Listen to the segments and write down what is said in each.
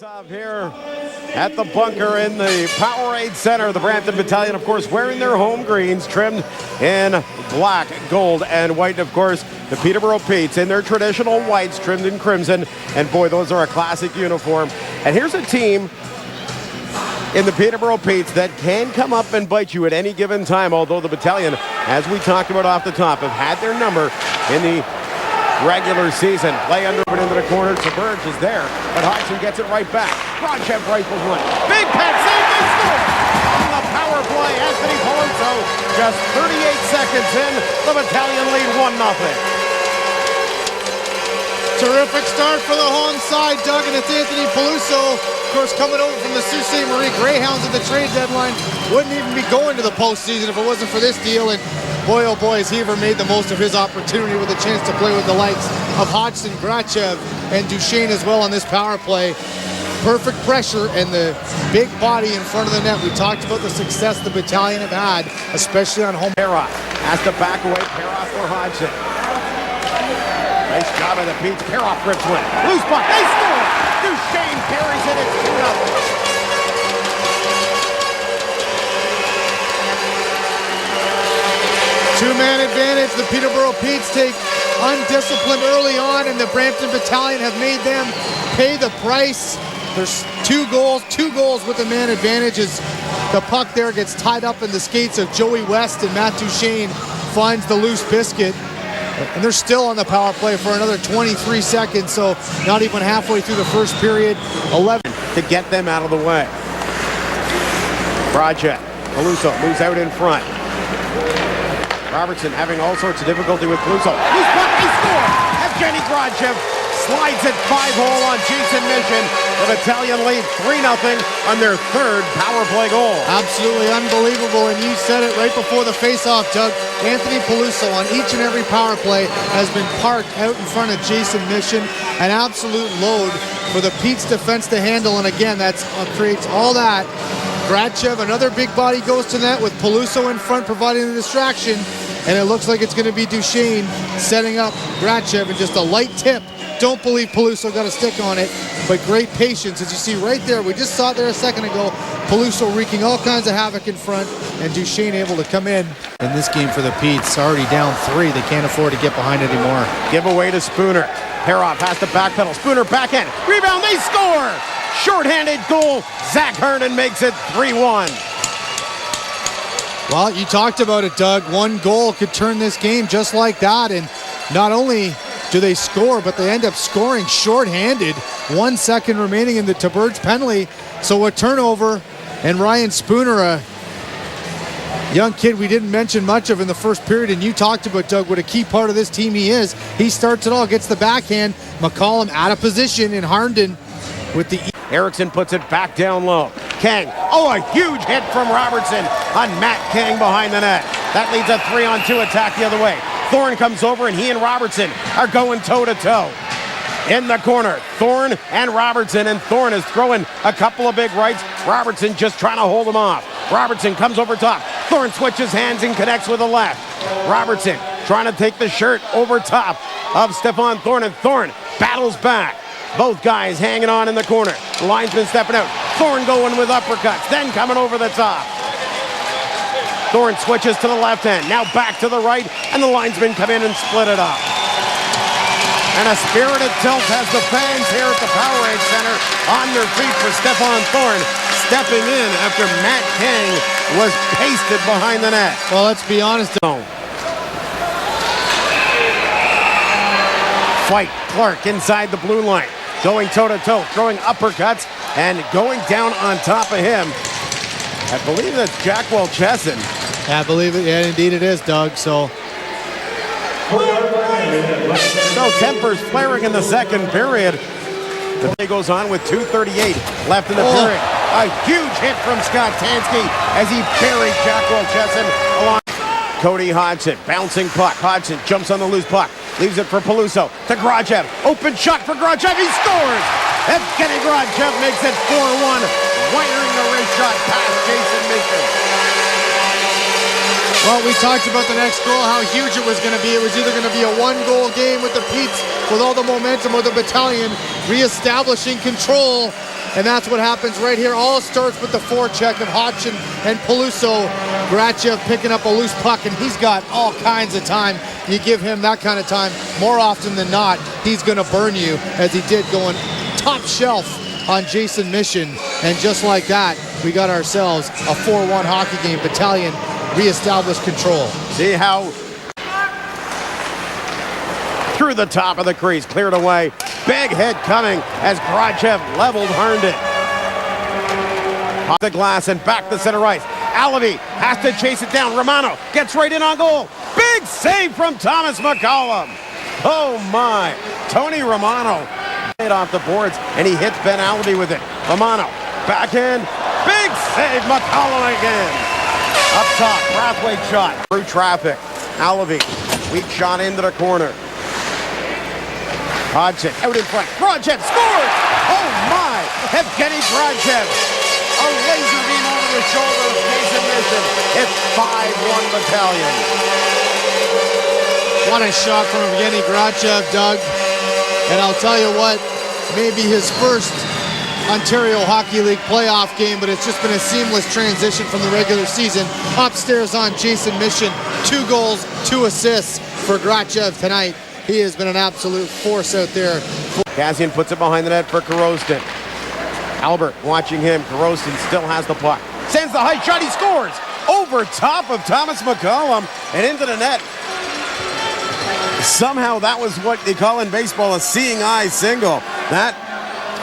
Off here at the bunker in the Powerade Center. The Brampton Battalion, of course, wearing their home greens, trimmed in black, gold, and white. And, of course, the Peterborough Petes in their traditional whites, trimmed in crimson. And, boy, those are a classic uniform. And here's a team in the Peterborough Petes that can come up and bite you at any given time, although the Battalion, as we talked about off the top, have had their number in the regular season. Play under it into the corner. Sergey is there, but Hodgson gets it right back. Grachev rifles one. Big pad save. They score on the power play. Anthony Peluso. Just 38 seconds in, the Battalion lead 1-0. Terrific start for the home side, Doug, and it's Anthony Peluso, of course, coming over from the Sault Ste. Marie Greyhounds at the trade deadline. Wouldn't even be going to the postseason if it wasn't for this deal. And boy, oh boy, has he ever made the most of his opportunity with a chance to play with the likes of Hodgson, Grachev, and Duchene as well on this power play. Perfect pressure and the big body in front of the net. We talked about the success the Battalion have had, especially on home. Peroff has to back away. Peroff for Hodgson. Nice job of the Petes. Peroff rips one. Loose puck. They score. Duchene carries it. It's 2-0. Two-man advantage. The Peterborough Petes take undisciplined early on, and the Brampton Battalion have made them pay the price. There's two goals with the man advantage as the puck there gets tied up in the skates of Joey West, and Matt Duchene finds the loose biscuit. And they're still on the power play for another 23 seconds, so not even halfway through the first period. 11 to get them out of the way. Grachev. Peluso moves out in front. Robertson having all sorts of difficulty with Peluso. Loose puck, they score! Evgeny Grachev slides it 5-hole on Jason Mission. The Battalion lead 3-0 on their third power play goal. Absolutely unbelievable, and you said it right before the face-off, Doug. Anthony Peluso on each and every power play has been parked out in front of Jason Mission. An absolute load for the Petes defense to handle, and again, that creates all that. Grachev, another big body, goes to net with Peluso in front providing the distraction, and it looks like it's going to be Duchene setting up Grachev in just a light tip. Don't believe Peluso got a stick on it, but great patience. As you see right there, we just saw it there a second ago, Peluso wreaking all kinds of havoc in front, and Duchene able to come in this game for the Petes. Already down 3. They can't afford to get behind anymore. Give away to Spooner. Peroff has to backpedal. Spooner backhand. Rebound. They score. Shorthanded goal. Zach Harnden makes it 3-1. Well, you talked about it, Doug. One goal could turn this game just like that, and not only do they score, but they end up scoring shorthanded. 1 second remaining in the Taberge penalty. So a turnover, and Ryan Spooner, a young kid we didn't mention much of in the first period, and you talked about, Doug, what a key part of this team he is. He starts it all, gets the backhand. McCollum out of position, and Harnden with the... Erickson puts it back down low. Kang. Oh, a huge hit from Robertson on Matt Kang behind the net. That leads a 3-on-2 attack the other way. Thorne comes over, and he and Robertson are going toe-to-toe. In the corner, Thorne and Robertson, and Thorne is throwing a couple of big rights. Robertson just trying to hold him off. Robertson comes over top. Thorne switches hands and connects with the left. Robertson trying to take the shirt over top of Stephon Thorne, and Thorne battles back. Both guys hanging on in the corner. The linesman stepping out. Thorne going with uppercuts, then coming over the top. Thorne switches to the left hand, now back to the right, and the linesmen come in and split it up. And a spirited tilt has the fans here at the Powerade Center on their feet for Stephon Thorne, stepping in after Matt Kang was pasted behind the net. Well, let's be honest. Fight, Clark inside the blue line, going toe-to-toe, throwing uppercuts, and going down on top of him. I believe that's Jack Walchessen. I believe it. Yeah, indeed it is, Doug. So tempers flaring in the second period. The play goes on with 2:38 left in the period. A huge hit from Scott Tansky as he buried Jack Walchessen along. Cody Hodgson, bouncing puck. Hodgson jumps on the loose puck, leaves it for Peluso to Grachev. Open shot for Grachev. He scores. Evgeny Grachev makes it 4-1, wiring the wrist shot past Jason Mission. Well, we talked about the next goal, how huge it was going to be. It was either going to be a one-goal game with the Petes, with all the momentum of the Battalion reestablishing control and that's what happens right here. All starts with the forecheck of Hodgson and Peluso. Grachev picking up a loose puck, and he's got all kinds of time. You give him that kind of time, more often than not, he's going to burn you, as he did going top shelf on Jason Mission. And just like that, we got ourselves a 4-1 hockey game. Battalion reestablished control. See how through the top of the crease, cleared away. Big hit coming as Grachev leveled Harnden. Off the glass and back to center ice. Alavie has to chase it down. Romano gets right in on goal. Big save from Thomas McCollum. Oh my. Tony Romano hit off the boards and he hits Ben Alavie with it. Romano back in. Big save. McCollum again. Up top. Brathwaite shot. Through traffic. Alavie. Weak shot into the corner. Hodgson out in front. Grachev scores! Oh my! Evgeny Grachev. A laser beam over the shoulder of Jason Mission. It's 5-1 Battalion. What a shot from Evgeny Grachev, Doug. And I'll tell you what, maybe his first Ontario Hockey League playoff game, but it's just been a seamless transition from the regular season. Upstairs on Jason Mission. 2 goals, 2 assists for Grachev tonight. He has been an absolute force out there. Kassian puts it behind the net for Korostin. Albert watching him. Korostin still has the puck. Sends the high shot. He scores over top of Thomas McCollum and into the net. Somehow that was what they call in baseball a seeing eye single. That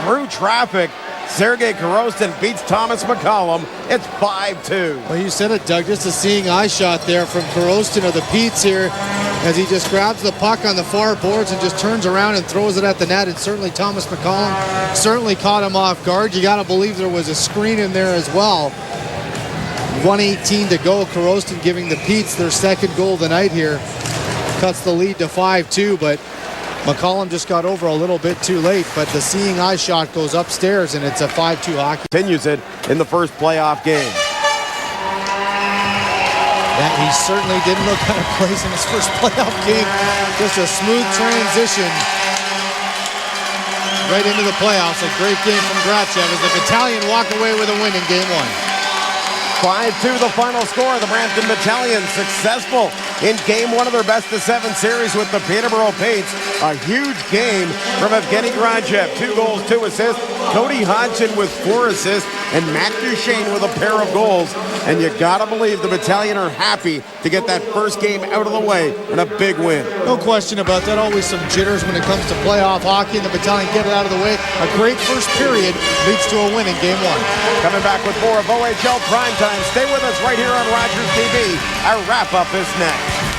through traffic, Sergey Korostin beats Thomas McCollum. It's 5-2. Well, you said it, Doug. Just a seeing eye shot there from Korostin of the Petes here, as he just grabs the puck on the far boards and just turns around and throws it at the net. And certainly Thomas McCollum certainly caught him off guard. You got to believe there was a screen in there as well. 1:18 to go. Korostin giving the Petes their second goal of the night here. Cuts the lead to 5-2, but McCollum just got over a little bit too late, but the seeing eye shot goes upstairs, and it's a 5-2 hockey. Continues it in the first playoff game. That he certainly didn't look out of place in his first playoff game. Just a smooth transition right into the playoffs. A great game from Grachev as the Battalion walk away with a win in game 1. 5-2 the final score. The Brampton Battalion successful in game 1 of their best-of-7 series with the Peterborough Petes. A huge game from Evgeny Grachev. 2 goals, 2 assists. Cody Hodgson with 4 assists. And Matt Duchene with a pair of goals. And you gotta believe the Battalion are happy to get that first game out of the way and a big win. No question about that. Always some jitters when it comes to playoff hockey, and the Battalion get it out of the way. A great first period leads to a win in game 1. Coming back with more of OHL Primetime. Stay with us right here on Rogers TV. Our wrap-up is next.